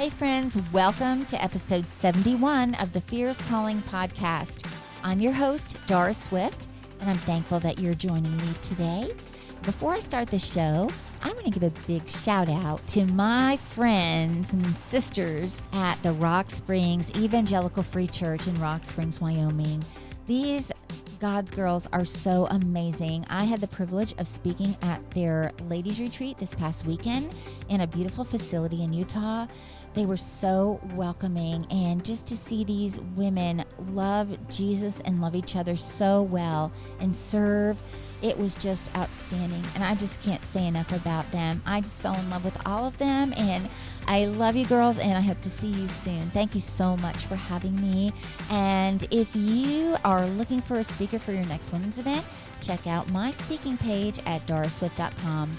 Hey friends, welcome to episode 71 of the Fierce Calling podcast. I'm your host, Doris Swift, and I'm thankful that you're joining me today. Before I start the show, I'm going to give a big shout out to my friends and sisters at the Rock Springs Evangelical Free Church in Rock Springs, Wyoming. These God's girls are so amazing. I had the privilege of speaking at their ladies retreat this past weekend in a beautiful facility in Utah. They were so welcoming, and just to see these women love Jesus and love each other so well and serve, it was just outstanding. And I just can't say enough about them. I just fell in love with all of them, and I love you girls, and I hope to see you soon. Thank you so much for having me. And if you are looking for a speaker for your next women's event, check out my speaking page at dorisswift.com,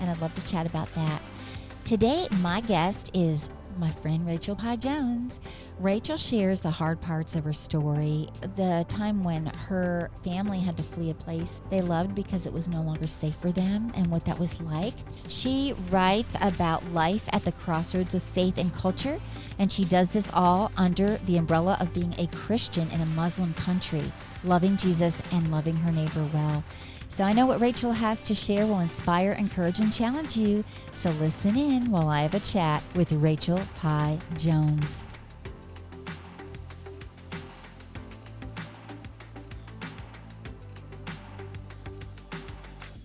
and I'd love to chat about that. Today, my guest is my friend Rachel Pieh Jones. Rachel shares the hard parts of her story, the time when her family had to flee a place they loved because it was no longer safe for them, and what that was like. She writes about life at the crossroads of faith and culture, and she does this all under the umbrella of being a Christian in a Muslim country, loving Jesus and loving her neighbor well. So I know what Rachel has to share will inspire, encourage, and challenge you. So listen in while I have a chat with Rachel Pieh Jones.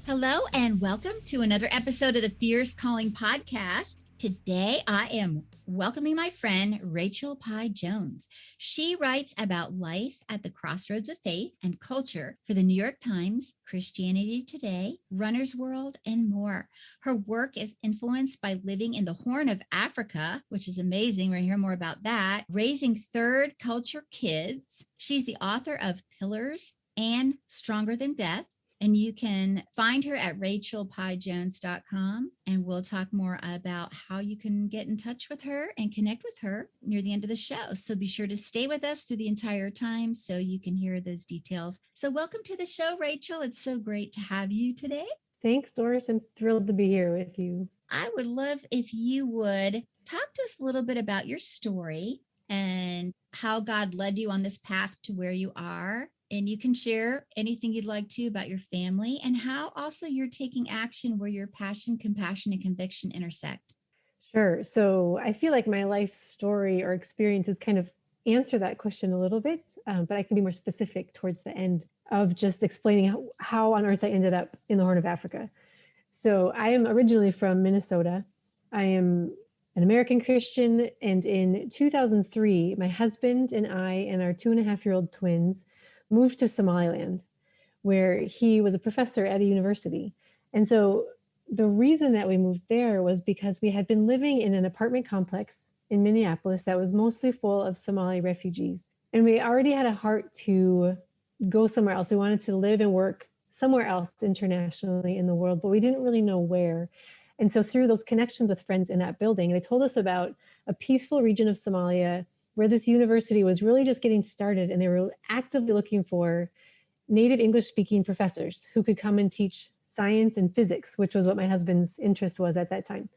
Hello and welcome to another episode of the Fierce Calling podcast. Today I am welcoming my friend Rachel Pieh Jones. She writes about life at the crossroads of faith and culture for the New York Times, Christianity Today, Runner's World, and more. Her work is influenced by living in the Horn of Africa, which is amazing. We're going to hear more about that. Raising third culture kids. She's the author of Pillars and Stronger Than Death. And you can find her at rachelpiehjones.com, and we'll talk more about how you can get in touch with her and connect with her near the end of the show. So be sure to stay with us through the entire time so you can hear those details. So welcome to the show, Rachel. It's so great to have you today. Thanks, Doris. I'm thrilled to be here with you. I would love if you would talk to us a little bit about your story and how God led you on this path to where you are. And you can share anything you'd like to about your family and how also you're taking action where your passion, compassion, and conviction intersect. Sure. So I feel like my life story or experiences kind of answer that question a little bit, but I can be more specific towards the end of just explaining how on earth I ended up in the Horn of Africa. So I am originally from Minnesota. I am an American Christian, and in 2003, my husband and I and our 2.5-year-old twins moved to Somaliland, where he was a professor at a university. And so the reason that we moved there was because we had been living in an apartment complex in Minneapolis that was mostly full of Somali refugees. And we already had a heart to go somewhere else. We wanted to live and work somewhere else internationally in the world, but we didn't really know where. And so through those connections with friends in that building, they told us about a peaceful region of Somalia where this university was really just getting started, and they were actively looking for native English-speaking professors who could come and teach science and physics, which was what my husband's interest was at that time.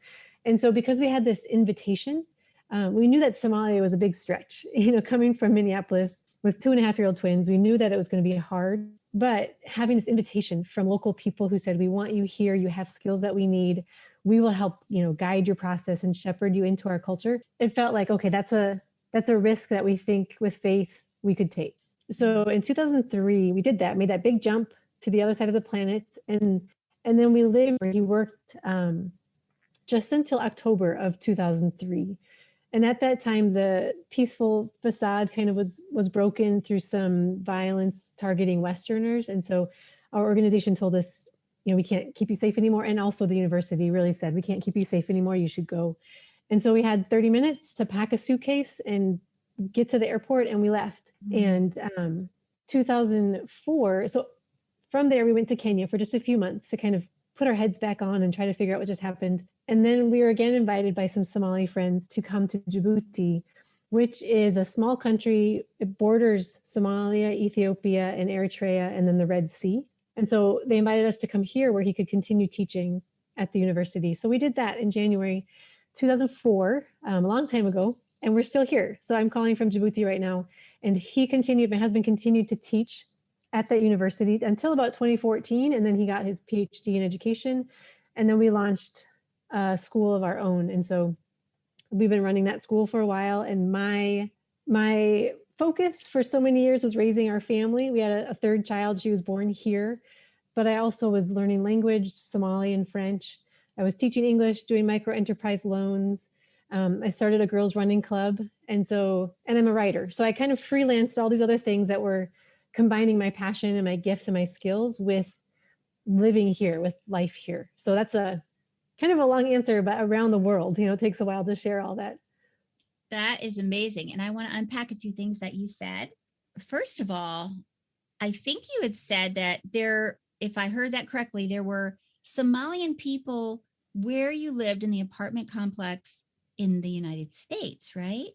And so because we had this invitation, we knew that Somalia was a big stretch. Coming from Minneapolis with 2.5-year-old twins, we knew that it was going to be hard, but having this invitation from local people who said, we want you here, you have skills that we need, we will help, guide your process and shepherd you into our culture. It felt like, okay, that's a risk that we think with faith we could take. So in 2003, we did that, made that big jump to the other side of the planet. And then we lived where he worked just until October of 2003. And at that time, the peaceful facade kind of was broken through some violence targeting Westerners. And so our organization told us, we can't keep you safe anymore. And also the university really said, we can't keep you safe anymore, you should go. And so we had 30 minutes to pack a suitcase and get to the airport, and we left. Mm-hmm. And 2004, so from there we went to Kenya for just a few months to kind of put our heads back on and try to figure out what just happened. And then we were again invited by some Somali friends to come to Djibouti, which is a small country. It borders Somalia, Ethiopia, and Eritrea, and then the Red Sea. And so they invited us to come here where he could continue teaching at the university. So we did that in January 2004, a long time ago, and we're still here. So I'm calling from Djibouti right now. And my husband continued to teach at that university until about 2014. And then he got his PhD in education. And then we launched a school of our own. And so we've been running that school for a while. And my focus for so many years was raising our family. We had a third child. She was born here. But I also was learning language, Somali and French. I was teaching English, doing micro enterprise loans. I started a girls running club. And I'm a writer. So I kind of freelanced all these other things that were combining my passion and my gifts and my skills with living here, with life here. So that's a kind of a long answer, but around the world, it takes a while to share all that. That is amazing. And I want to unpack a few things that you said. First of all, I think you had said that if I heard that correctly, there were Somalian people where you lived in the apartment complex in the United States, right?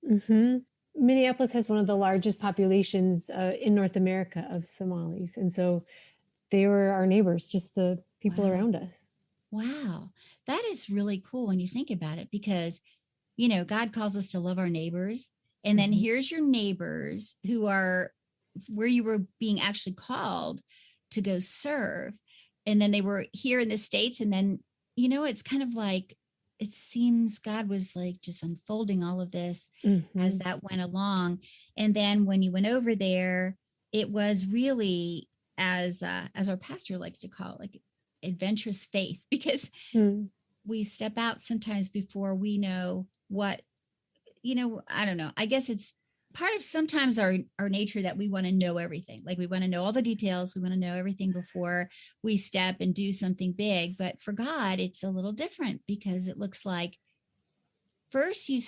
Mm-hmm. Minneapolis has one of the largest populations in North America of Somalis. And so they were our neighbors, just the people around us. Wow. That is really cool when you think about it, because, God calls us to love our neighbors. And then here's your neighbors who are where you were being actually called to go serve. And then they were here in the States. And then, it's kind of like, it seems God was like just unfolding all of this as that went along. And then when you went over there, it was really, as our pastor likes to call it, like adventurous faith, because we step out sometimes before we know what, I don't know. I guess it's part of sometimes our nature that we want to know everything. Like we want to know all the details. We want to know everything before we step and do something big. But for God, it's a little different, because it looks like first you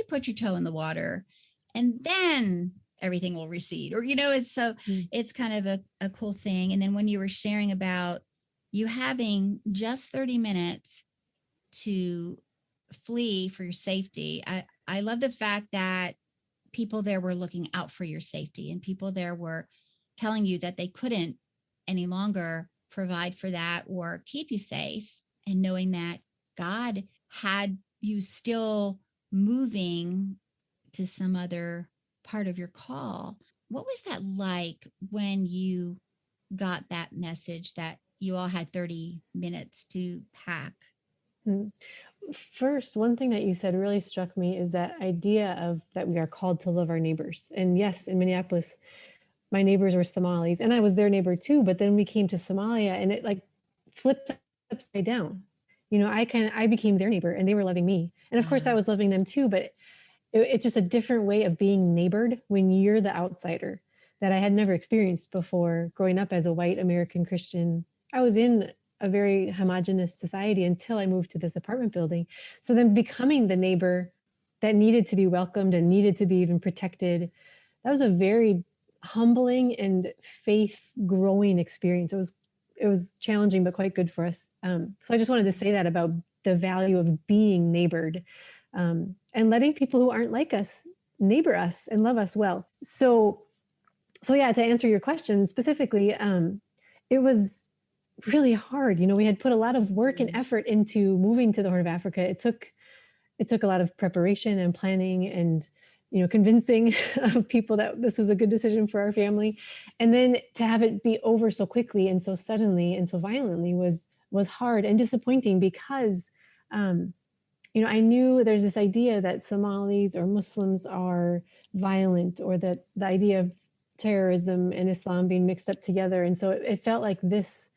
put your toe in the water, and then everything will recede, or, it's kind of a cool thing. And then when you were sharing about you having just 30 minutes to flee for your safety, I love the fact that people there were looking out for your safety, and people there were telling you that they couldn't any longer provide for that or keep you safe, and knowing that God had you still moving to some other part of your call. What was that like when you got that message that you all had 30 minutes to pack? First, one thing that you said really struck me is that idea of that we are called to love our neighbors. And yes, in Minneapolis, my neighbors were Somalis, and I was their neighbor too. But then we came to Somalia, and it like flipped upside down. I became their neighbor, and they were loving me. And of course, I was loving them too. But it's just a different way of being neighbored when you're the outsider that I had never experienced before. Growing up as a white American Christian, I was in a very homogenous society until I moved to this apartment building. So then becoming the neighbor that needed to be welcomed and needed to be even protected, that was a very humbling and faith growing experience. It was challenging, but quite good for us. So I just wanted to say that about the value of being neighbored, and letting people who aren't like us neighbor us and love us well. So yeah, to answer your question specifically, it was really hard. We had put a lot of work and effort into moving to the Horn of Africa. It took a lot of preparation and planning and, convincing of people that this was a good decision for our family. And then to have it be over so quickly and so suddenly and so violently was hard and disappointing, because, I knew there's this idea that Somalis or Muslims are violent, or that the idea of terrorism and Islam being mixed up together. And so it felt like this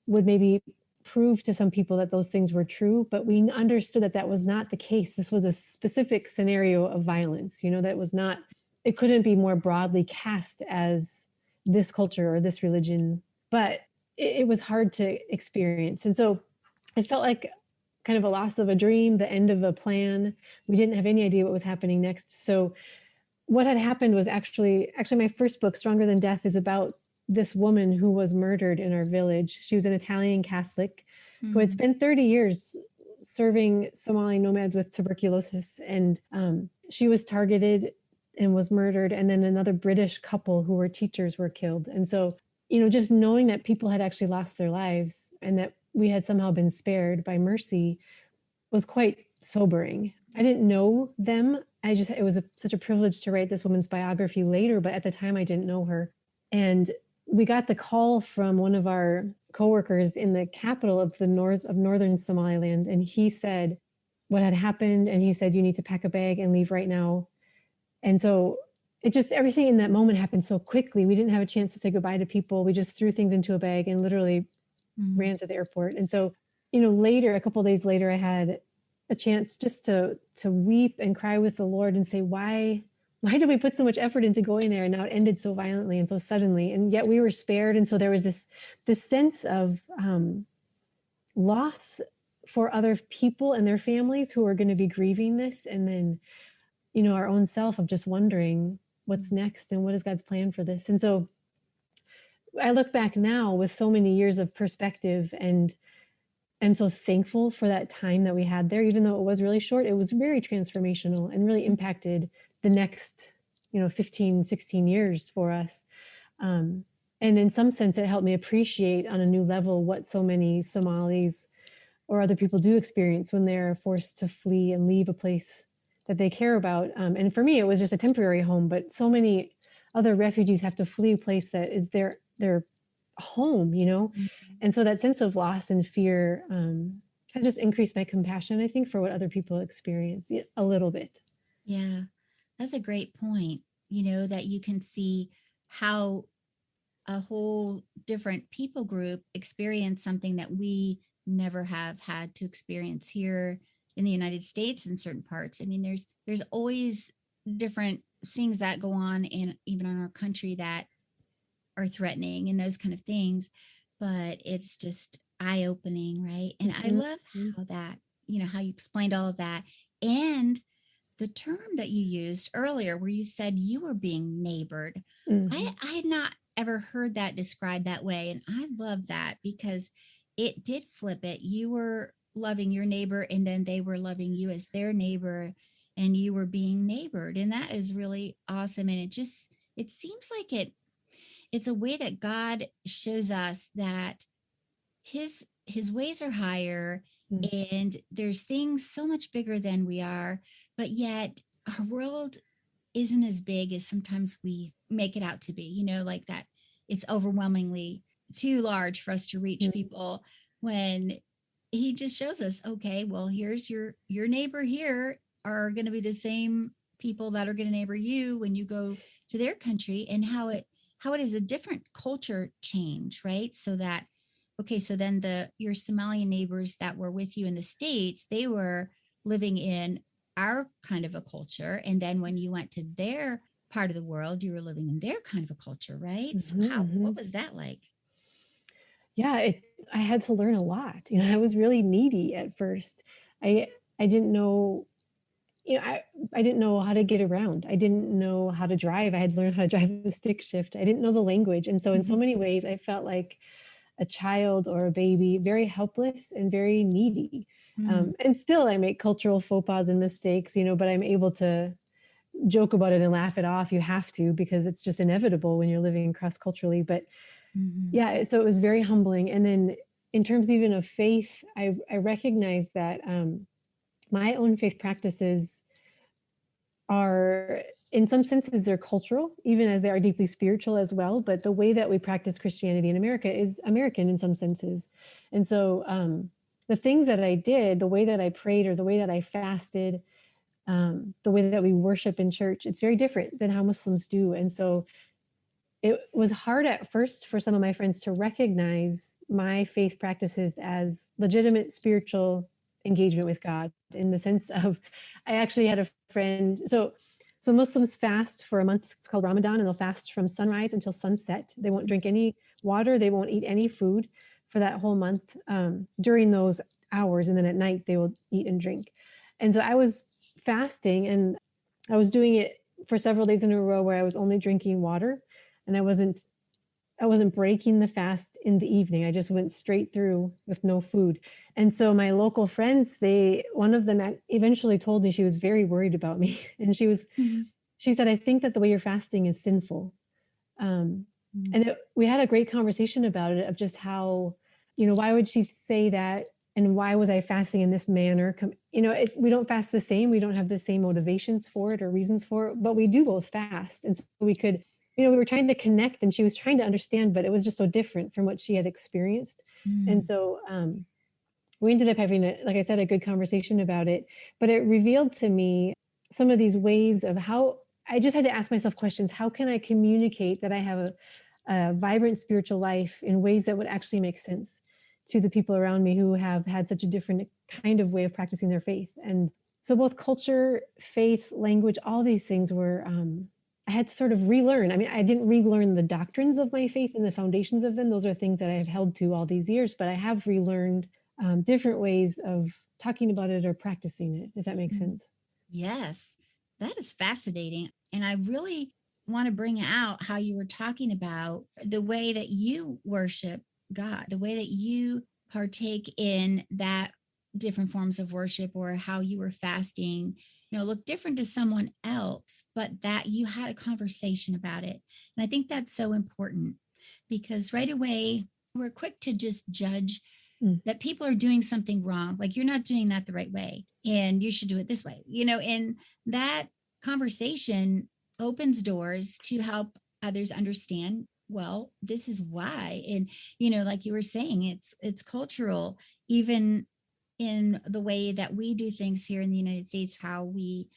would maybe prove to some people that those things were true, but we understood that that was not the case. This was a specific scenario of violence, that was not, it couldn't be more broadly cast as this culture or this religion, but it was hard to experience. And so it felt like kind of a loss of a dream, the end of a plan. We didn't have any idea what was happening next. So what had happened was actually my first book, Stronger Than Death, is about this woman who was murdered in our village. She was an Italian Catholic who had spent 30 years serving Somali nomads with tuberculosis. And she was targeted and was murdered. And then another British couple who were teachers were killed. And so, just knowing that people had actually lost their lives and that we had somehow been spared by mercy was quite sobering. I didn't know them. It was such a privilege to write this woman's biography later, but at the time I didn't know her. And we got the call from one of our coworkers in the capital of northern Somaliland. And he said what had happened. And he said, you need to pack a bag and leave right now. And so everything in that moment happened so quickly. We didn't have a chance to say goodbye to people. We just threw things into a bag and literally ran to the airport. And so, later, a couple of days later, I had a chance just to weep and cry with the Lord and say, why did we put so much effort into going there? And now it ended so violently and so suddenly, and yet we were spared. And so there was this sense of loss for other people and their families who are going to be grieving this. And then, our own self of just wondering what's next and what is God's plan for this. And so I look back now with so many years of perspective, and I'm so thankful for that time that we had there. Even though it was really short, it was very transformational and really impacted the next, 15, 16 years for us. And in some sense, it helped me appreciate on a new level what so many Somalis or other people do experience when they're forced to flee and leave a place that they care about. And for me, it was just a temporary home, but so many other refugees have to flee a place that is their home, And so that sense of loss and fear has just increased my compassion, I think, for what other people experience a little bit. Yeah, that's a great point, that you can see how a whole different people group experience something that we never have had to experience here in the United States in certain parts. I mean, there's always different things that go on even in our country that are threatening and those kind of things, but it's just eye-opening, right? And I love how that, how you explained all of that. And the term that you used earlier where you said you were being neighbored. I had not ever heard that described that way. And I love that because it did flip it. You were loving your neighbor and then they were loving you as their neighbor and you were being neighbored. And that is really awesome. And it seems like it's a way that God shows us that his ways are higher and there's things so much bigger than we are, but yet our world isn't as big as sometimes we make it out to be, like that it's overwhelmingly too large for us to reach people, when he just shows us, okay, well, here's your neighbor here are going to be the same people that are going to neighbor you when you go to their country, and how it is a different culture change, right? So that, okay, so then your Somalian neighbors that were with you in the States, they were living in our kind of a culture. And then when you went to their part of the world, you were living in their kind of a culture, right? So what was that like? Yeah, I had to learn a lot. I was really needy at first. I didn't know, I didn't know how to get around. I didn't know how to drive. I had learned how to drive a stick shift. I didn't know the language. And so in so many ways, I felt like a child or a baby, very helpless and very needy. And still I make cultural faux pas and mistakes, but I'm able to joke about it and laugh it off. You have to, because it's just inevitable when you're living cross-culturally. But yeah, so it was very humbling. And then in terms even of faith, I recognize that my own faith practices are, in some senses, they're cultural, even as they are deeply spiritual as well. But the way that we practice Christianity in America is American in some senses. And so the things that I did, the way that I prayed or the way that I fasted, the way that we worship in church, it's very different than how Muslims do. And so it was hard at first for some of my friends to recognize my faith practices as legitimate spiritual engagement with God, in the sense of, I actually had a friend, so Muslims fast for a month. It's called Ramadan, and they'll fast from sunrise until sunset. They won't drink any water. They won't eat any food for that whole month during those hours. And then at night they will eat and drink. And so I was fasting, and I was doing it for several days in a row where I was only drinking water, and I wasn't breaking the fast in the evening. I just went straight through with no food. And so my local friends, one of them eventually told me she was very worried about me. And she said, I think that the way you're fasting is sinful. And we had a great conversation about it, of just how, why would she say that? and why was I fasting in this manner? We don't fast the same. We don't have the same motivations for it or reasons for it, but we do both fast. And so we could, we were trying to connect, and she was trying to understand, but it was just so different from what she had experienced. And so we ended up having, like I said, a good conversation about it, but it revealed to me some of these ways of how I just had to ask myself questions. How can I communicate that I have a vibrant spiritual life in ways that would actually make sense to the people around me who have had such a different kind of way of practicing their faith? And so both culture, faith, language, all these things were, I had to sort of relearn. I mean, I didn't relearn the doctrines of my faith and the foundations of them. Those are things that I have held to all these years, but I have relearned different ways of talking about it or practicing it, if that makes sense. Yes, that is fascinating. And I really want to bring out how you were talking about the way that you worship God, the way that you partake in that different forms of worship, or how you were fasting, look different to someone else, but that you had a conversation about it. And I think that's so important, because right away we're quick to just judge that people are doing something wrong. Like, you're not doing that the right way, and you should do it this way, and that conversation opens doors to help others understand, well, this is why. And, like you were saying, it's cultural, even in the way that we do things here in the United States, how we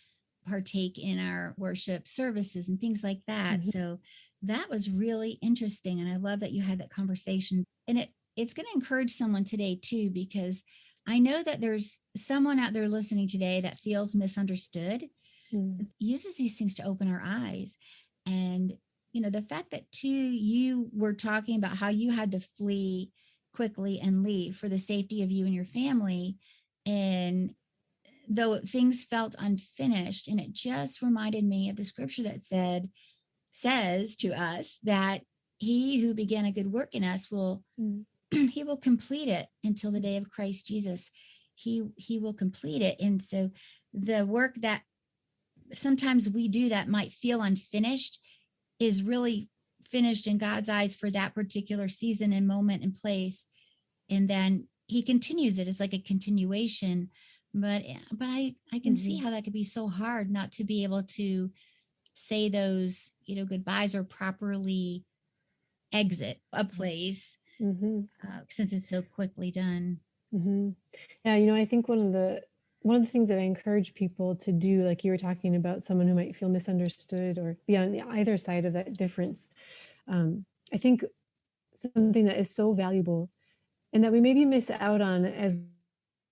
partake in our worship services and things like that. So that was really interesting. And I love that you had that conversation. And it's going to encourage someone today too, because I know that there's someone out there listening today that feels misunderstood, uses these things to open our eyes. And, the fact that too, you were talking about how you had to flee quickly and leave for the safety of you and your family. And though things felt unfinished, and it just reminded me of the scripture that says to us that he who began a good work in us will he will complete it until the day of Christ Jesus. He will complete it. And so the work that sometimes we do that might feel unfinished is really finished in God's eyes for that particular season and moment and place. And then he continues it. It's like a continuation. But I can see how that could be so hard not to be able to say those, goodbyes, or properly exit a place, since it's so quickly done. Yeah, I think one of the things that I encourage people to do, like you were talking about someone who might feel misunderstood or be on either side of that difference, I think something that is so valuable and that we maybe miss out on as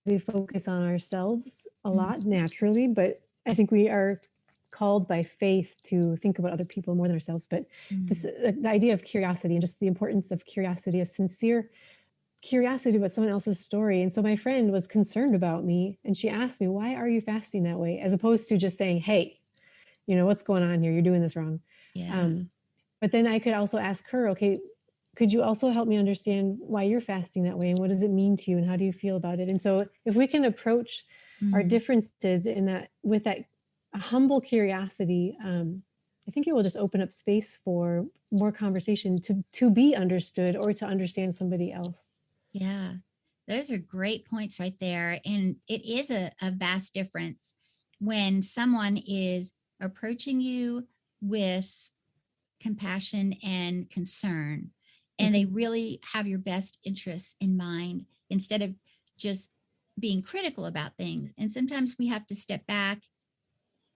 we focus on ourselves a lot naturally, but I think we are called by faith to think about other people more than ourselves. But the idea of curiosity, and just the importance of curiosity, a sincere curiosity about someone else's story. And so my friend was concerned about me, and she asked me, why are you fasting that way? As opposed to just saying, hey, what's going on here? You're doing this wrong. Yeah. But then I could also ask her, okay, could you also help me understand why you're fasting that way? And what does it mean to you? And how do you feel about it? And so if we can approach our differences in that, with that humble curiosity, I think it will just open up space for more conversation to be understood or to understand somebody else. Yeah, those are great points right there. And it is a vast difference when someone is approaching you with compassion and concern, and they really have your best interests in mind, instead of just being critical about things. And sometimes we have to step back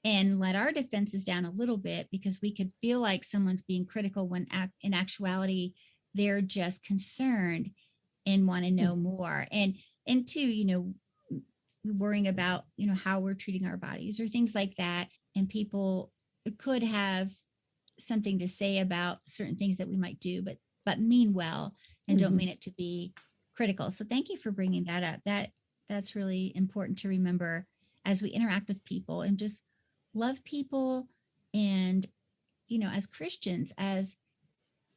and let our defenses down a little bit, because we could feel like someone's being critical when in actuality, they're just concerned and want to know more. And two, worrying about, how we're treating our bodies or things like that. And people could have something to say about certain things that we might do, but mean well and don't mean it to be critical. So thank you for bringing that up. That's really important to remember as we interact with people, and just love people. And, as Christians, as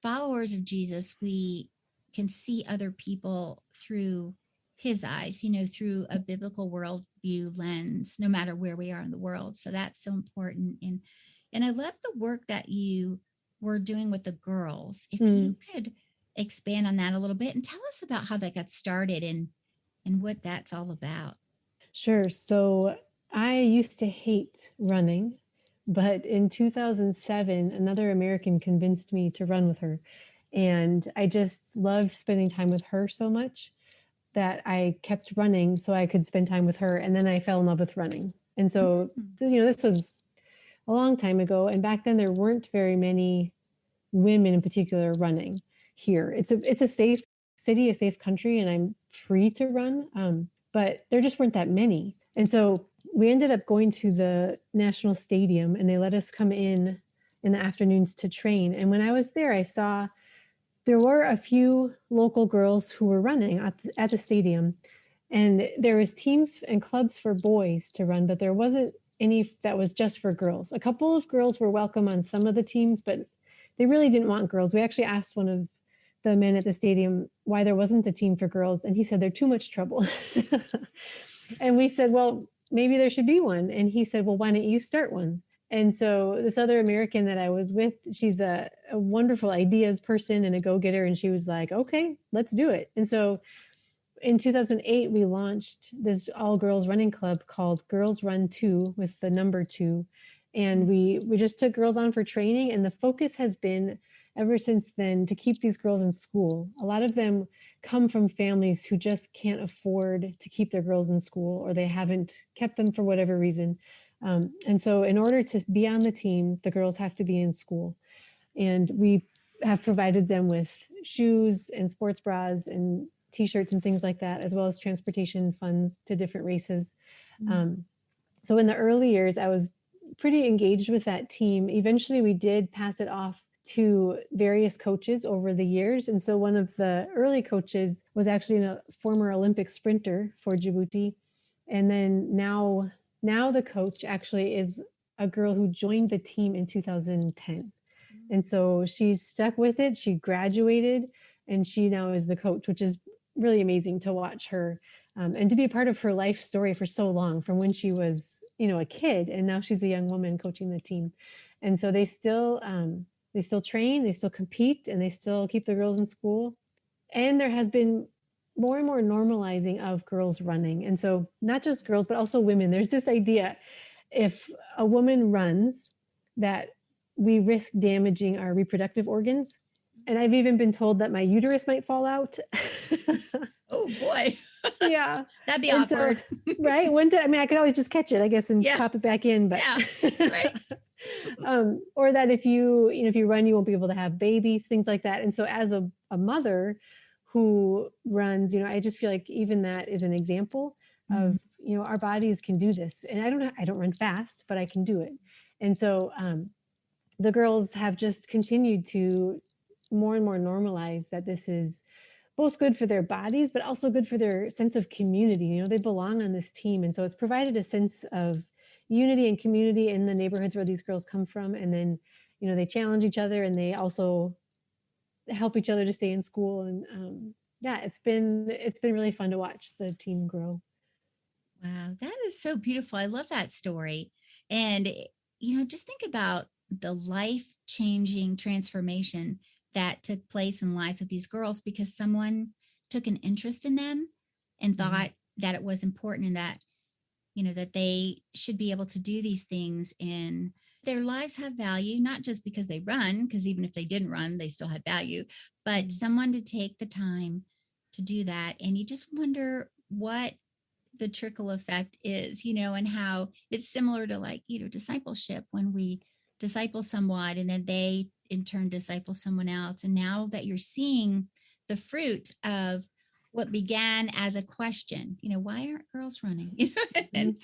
followers of Jesus, we can see other people through his eyes, through a biblical worldview lens, no matter where we are in the world. So that's so important. And I love the work that you were doing with the girls. If you could expand on that a little bit and tell us about how that got started, and and what that's all about. Sure. So I used to hate running, but in 2007, another American convinced me to run with her. And I just loved spending time with her so much that I kept running so I could spend time with her. And then I fell in love with running. And so, this was a long time ago. And back then there weren't very many women in particular running here. It's a safe city, a safe country, and I'm free to run. But there just weren't that many. And so we ended up going to the national stadium, and they let us come in the afternoons to train. And when I was there, I saw there were a few local girls who were running at the stadium, and there was teams and clubs for boys to run, but there wasn't any that was just for girls. A couple of girls were welcome on some of the teams, but they really didn't want girls. We actually asked one of the men at the stadium why there wasn't a team for girls, and he said they're too much trouble. And we said, well, maybe there should be one. And he said, well, why don't you start one? And so this other American that I was with, she's a wonderful ideas person and a go-getter. And she was like, okay, let's do it. And so in 2008, we launched this all-girls running club called Girls Run 2 with the number 2. And we just took girls on for training. And the focus has been ever since then to keep these girls in school. A lot of them come from families who just can't afford to keep their girls in school, or they haven't kept them for whatever reason. And so in order to be on the team, the girls have to be in school. And we have provided them with shoes and sports bras and T-shirts and things like that, as well as transportation funds to different races. So in the early years, I was pretty engaged with that team. Eventually, we did pass it off to various coaches over the years. And so one of the early coaches was actually a former Olympic sprinter for Djibouti. And then now the coach actually is a girl who joined the team in 2010. And so she's stuck with it. She graduated and she now is the coach, which is really amazing to watch her and to be a part of her life story for so long, from when she was, a kid, and now she's a young woman coaching the team. And so they still train, they still compete, and they still keep the girls in school. And there has been more and more normalizing of girls running. And so not just girls, but also women. There's this idea, if a woman runs, that we risk damaging our reproductive organs. And I've even been told that my uterus might fall out. Oh boy. Yeah. That'd be awkward. So, right? I could always just catch it, I guess, and pop it back in. But right. Or that if you run, you won't be able to have babies, things like that. And so as a mother who runs, I just feel like even that is an example of, our bodies can do this. And I don't run fast, but I can do it. And so the girls have just continued to more and more normalize that this is both good for their bodies, but also good for their sense of community. They belong on this team. And so it's provided a sense of unity and community in the neighborhoods where these girls come from. And then, they challenge each other, and they also help each other to stay in school. And it's been really fun to watch the team grow. Wow, that is so beautiful. I love that story. And, just think about the life-changing transformation that took place in the lives of these girls because someone took an interest in them and thought that it was important, and that, that they should be able to do these things, and their lives have value, not just because they run, because even if they didn't run, they still had value, but someone to take the time to do that. And you just wonder what the trickle effect is, and how it's similar to discipleship, when we disciple someone and then they in turn disciple someone else. And now that you're seeing the fruit of what began as a question, why aren't girls running? And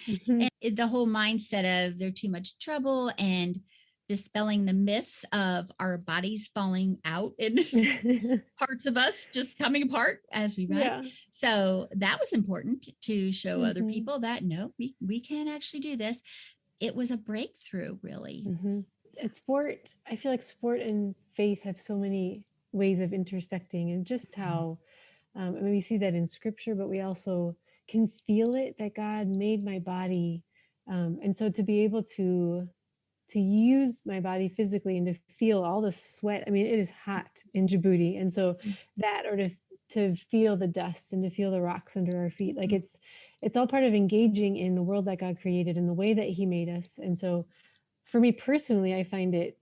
the whole mindset of they're too much trouble, and dispelling the myths of our bodies falling out and parts of us just coming apart as we run. Yeah. So that was important to show other people that no, we can actually do this. It was a breakthrough, really. At sport, I feel like sport and faith have so many ways of intersecting, and just how, we see that in scripture, but we also can feel it, that God made my body. And so to be able to use my body physically and to feel all the sweat, it is hot in Djibouti. And so that, or to to feel the dust and to feel the rocks under our feet. Like it's all part of engaging in the world that God created and the way that he made us. And so for me personally, I find it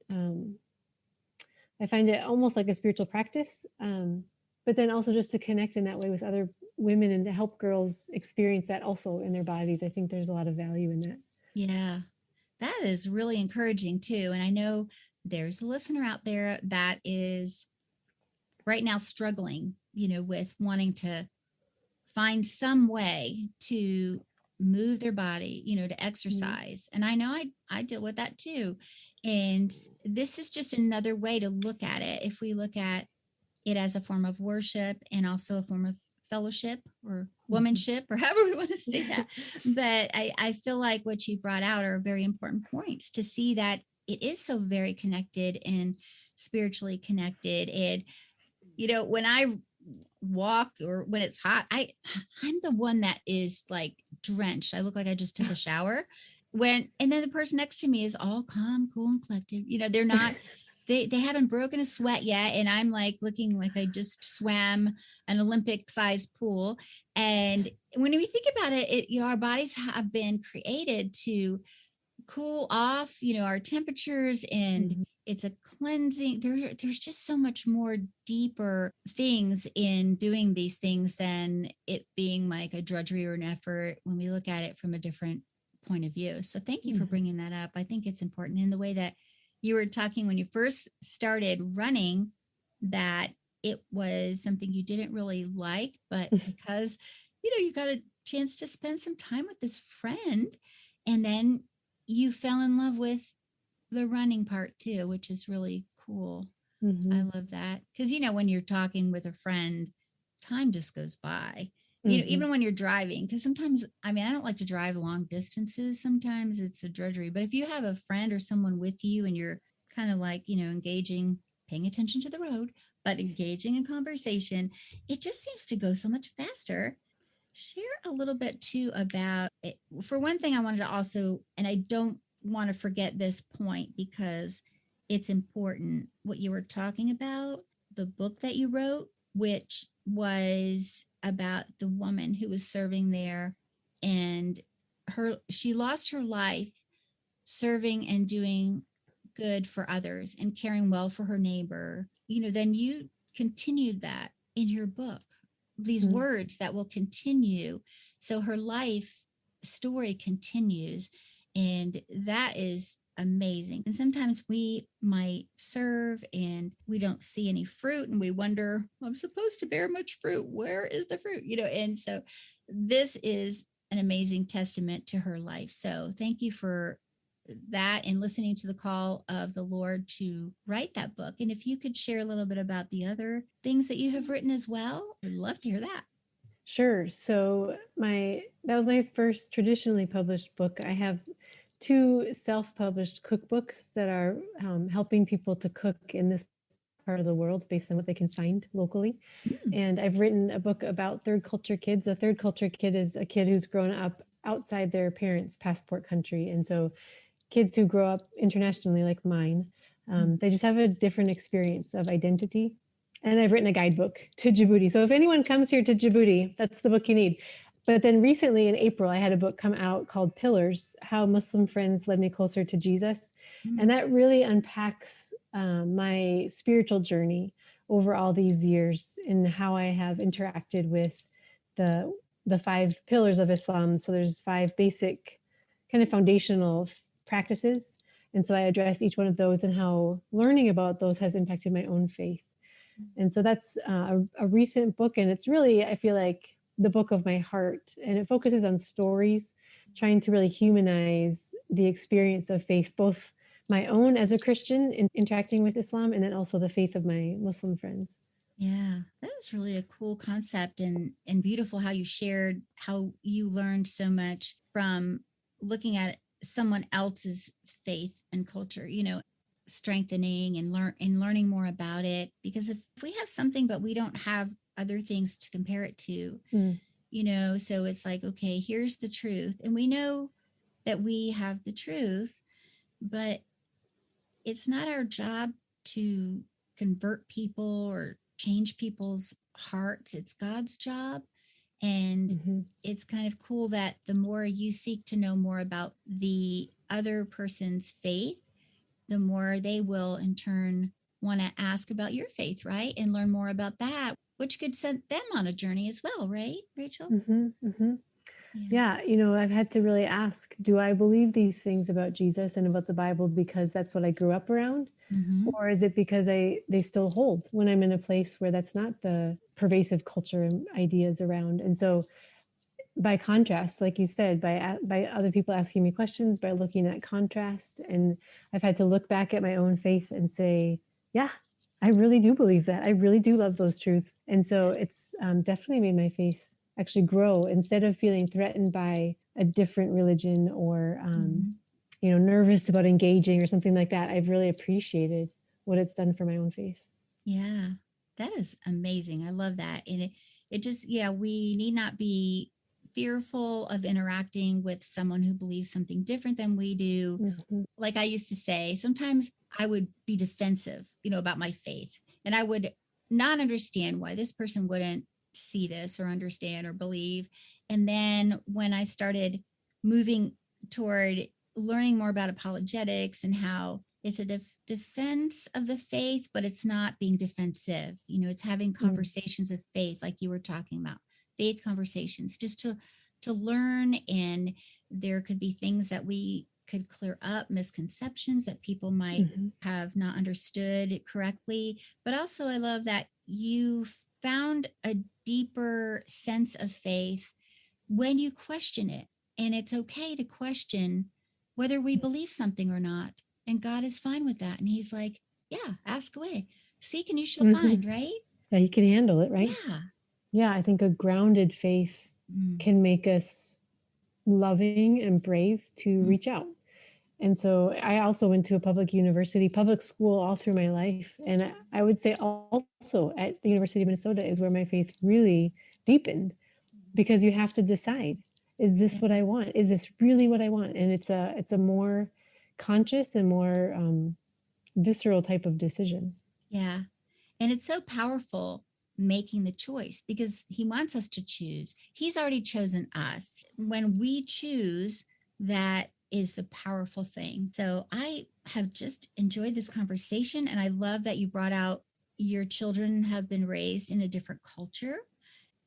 almost like a spiritual practice, but then also just to connect in that way with other women and to help girls experience that also in their bodies. I think there's a lot of value in that. Yeah, that is really encouraging too. And I know there's a listener out there that is right now struggling, with wanting to find some way to move their body, to exercise. And I know I deal with that too. And this is just another way to look at it. If we look at it as a form of worship and also a form of fellowship or womanship or however we want to say that. But I feel like what you brought out are very important points to see that it is so very connected and spiritually connected. And, when I walk or when it's hot, I'm the one that is like drenched. I look like I just took a shower and then the person next to me is all calm, cool, and collected. They're not, they haven't broken a sweat yet. And I'm like looking like I just swam an Olympic sized pool. And when we think about it, our bodies have been created to cool off, our temperatures, and it's a cleansing. There's just so much more deeper things in doing these things than it being like a drudgery or an effort when we look at it from a different point of view. So thank you for bringing that up. I think it's important in the way that you were talking when you first started running, that it was something you didn't really like, but because, you got a chance to spend some time with this friend, and then you fell in love with the running part too, which is really cool. I love that. Because, when you're talking with a friend, time just goes by, even when you're driving, because sometimes, I don't like to drive long distances. Sometimes it's a drudgery, but if you have a friend or someone with you and you're kind of like, engaging, paying attention to the road, but engaging in conversation, it just seems to go so much faster. Share a little bit too about it. For one thing, I wanted to also, and I don't want to forget this point because it's important, what you were talking about, the book that you wrote, which was about the woman who was serving there, and she lost her life serving and doing good for others and caring well for her neighbor. Then you continued that in your book, these words that will continue. So her life story continues, and that is amazing. And sometimes we might serve and we don't see any fruit, and we wonder, I'm supposed to bear much fruit. Where is the fruit? And so this is an amazing testament to her life. So thank you for that and listening to the call of the Lord to write that book. And if you could share a little bit about the other things that you have written as well, I'd love to hear that. Sure. So that was my first traditionally published book. I have 2 self-published cookbooks that are helping people to cook in this part of the world based on what they can find locally. And I've written a book about third culture kids. A third culture kid is a kid who's grown up outside their parents' passport country. And so kids who grow up internationally like mine, they just have a different experience of identity. And I've written a guidebook to Djibouti. So if anyone comes here to Djibouti, that's the book you need. But then recently in April, I had a book come out called Pillars, How Muslim Friends Led Me Closer to Jesus. And that really unpacks my spiritual journey over all these years and how I have interacted with the 5 pillars of Islam. So there's 5 basic kind of foundational practices. And so I address each one of those and how learning about those has impacted my own faith. And so that's a recent book. And it's really, I feel like, the book of my heart. And it focuses on stories, trying to really humanize the experience of faith, both my own as a Christian in interacting with Islam, and then also the faith of my Muslim friends. Yeah, that was really a cool concept, and beautiful how you shared how you learned so much from looking at someone else's faith and culture, strengthening and learning more about it. Because if we have something but we don't have other things to compare it to, so it's like, okay, here's the truth, and we know that we have the truth, but it's not our job to convert people or change people's hearts. It's God's job. And Mm-hmm. it's kind of cool that the more you seek to know more about the other person's faith, the more they will in turn want to ask about your faith, right? And learn more about that, which could send them on a journey as well, right, Rachel? Mm-hmm. Mm-hmm. Yeah. Yeah, I've had to really ask, do I believe these things about Jesus and about the Bible because that's what I grew up around? Mm-hmm. Or is it because they still hold when I'm in a place where that's not the pervasive culture and ideas around? And so by contrast, like you said, by other people asking me questions, by looking at contrast, and I've had to look back at my own faith and say, yeah, I really do believe that. I really do love those truths. And so it's definitely made my faith actually grow instead of feeling threatened by a different religion or nervous about engaging or something like that. I've really appreciated what it's done for my own faith. Yeah, that is amazing. I love that. And it just, yeah, we need not be fearful of interacting with someone who believes something different than we do. Mm-hmm. Like I used to say, sometimes I would be defensive, about my faith, and I would not understand why this person wouldn't see this or understand or believe. And then when I started moving toward learning more about apologetics and how it's a defense of the faith, but it's not being defensive. It's having conversations of faith, like you were talking about, faith conversations, just to learn. And there could be things that we could clear up, misconceptions that people might have not understood correctly. But also, I love that you found a deeper sense of faith when you question it. And it's okay to question whether we believe something or not. And God is fine with that. And he's like, yeah, ask away. Seek and you shall find, right? Yeah, you can handle it, right? Yeah. Yeah, I think a grounded faith can make us loving and brave to reach out. And so I also went to a public school all through my life. And I would say also at the University of Minnesota is where my faith really deepened, because you have to decide, is this what I want? Is this really what I want? And it's a more conscious and more visceral type of decision. Yeah. And it's so powerful making the choice because he wants us to choose. He's already chosen us. When we choose, that is a powerful thing. So I have just enjoyed this conversation. And I love that you brought out your children have been raised in a different culture,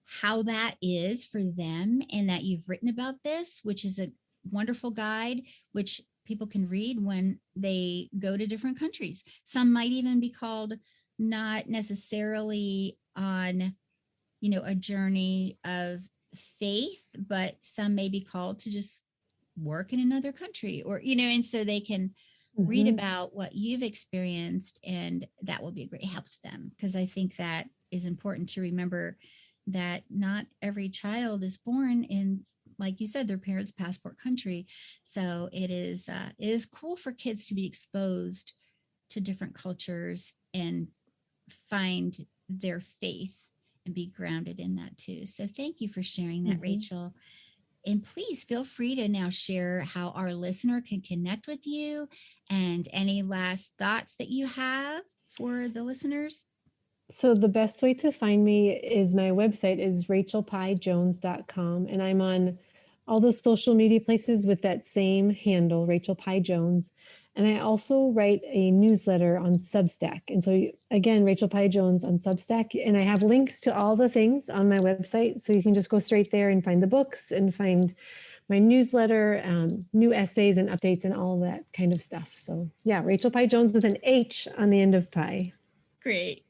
how that is for them, and that you've written about this, which is a wonderful guide, which people can read when they go to different countries. Some might even be called not necessarily on, a journey of faith, but some may be called to just work in another country or, and so they can read about what you've experienced, and that will be a great help to them. Because I think that is important to remember that not every child is born in, like you said, their parents' passport country. So it is cool for kids to be exposed to different cultures and find their faith and be grounded in that too. So thank you for sharing that, Rachel. And please feel free to now share how our listener can connect with you and any last thoughts that you have for the listeners. So the best way to find me is my website is rachelpiehjones.com. And I'm on all those social media places with that same handle, Rachel Pieh Jones. And I also write a newsletter on Substack. And so again, Rachel Pieh Jones on Substack. And I have links to all the things on my website. So you can just go straight there and find the books and find my newsletter, new essays and updates and all that kind of stuff. So yeah, Rachel Pieh Jones with an H on the end of Pieh. Great.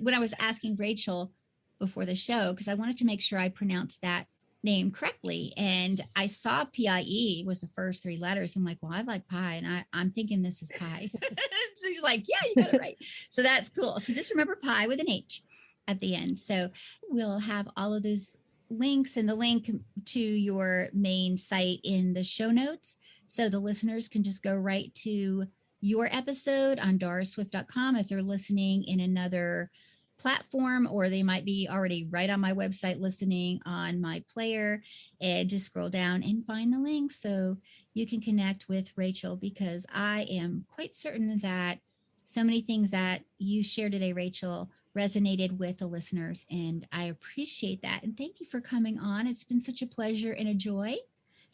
When I was asking Rachel before the show, because I wanted to make sure I pronounced that name correctly. And I saw PIE was the first three letters. I'm like, well, I like pie. And I'm thinking this is pie. So she's like, yeah, you got it right. So that's cool. So just remember pie with an H at the end. So we'll have all of those links and the link to your main site in the show notes. So the listeners can just go right to your episode on doraswift.com if they're listening in another platform, or they might be already right on my website listening on my player, and just scroll down and find the link so you can connect with Rachel, because I am quite certain that so many things that you shared today, Rachel, resonated with the listeners. And I appreciate that. And thank you for coming on. It's been such a pleasure and a joy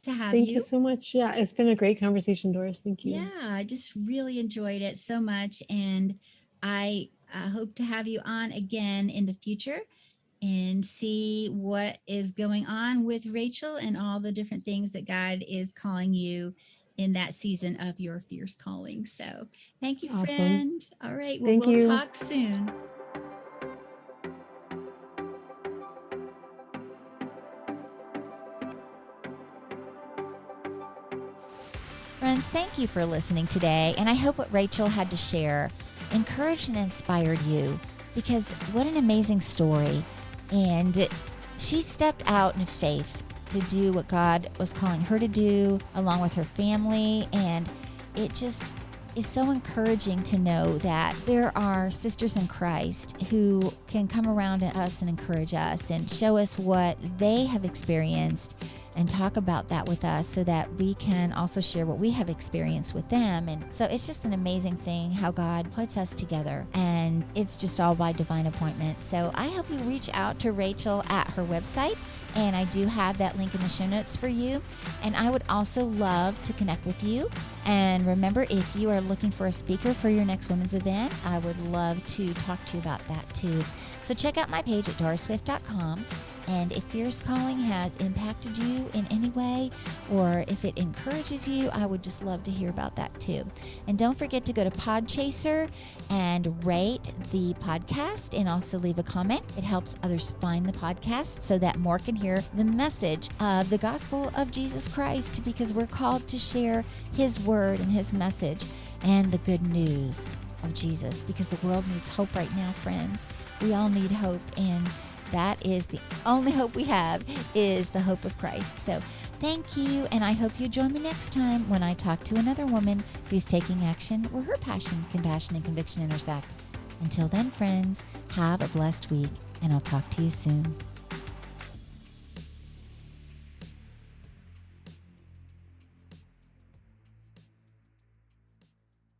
to have Thank you. you so much. Yeah, it's been a great conversation, Doris. Thank you. Yeah, I just really enjoyed it so much. And I hope to have you on again in the future and see what is going on with Rachel and all the different things that God is calling you in that season of your fierce calling. So thank you, Awesome. friend. All right. Well, Thank we'll you. talk soon. Friends, thank you for listening today, and I hope what Rachel had to share encouraged and inspired you, because what an amazing story. And she stepped out in faith to do what God was calling her to do, along with her family, and it just is so encouraging to know that there are sisters in Christ who can come around us and encourage us and show us what they have experienced and talk about that with us so that we can also share what we have experienced with them. And so it's just an amazing thing how God puts us together, and it's just all by divine appointment. So I hope you reach out to Rachel at her website, and I do have that link in the show notes for you. And I would also love to connect with you. And remember, if you are looking for a speaker for your next women's event, I would love to talk to you about that too. So check out my page at doriswift.com. And if Fierce Calling has impacted you in any way, or if it encourages you, I would just love to hear about that too. And don't forget to go to Podchaser and rate the podcast and also leave a comment. It helps others find the podcast so that more can hear the message of the gospel of Jesus Christ, because we're called to share his word and his message and the good news of Jesus, because the world needs hope right now, friends. We all need hope, and that is the only hope we have, is the hope of Christ. So thank you, and I hope you join me next time when I talk to another woman who's taking action where her passion, compassion, and conviction intersect. Until then, friends, have a blessed week, and I'll talk to you soon.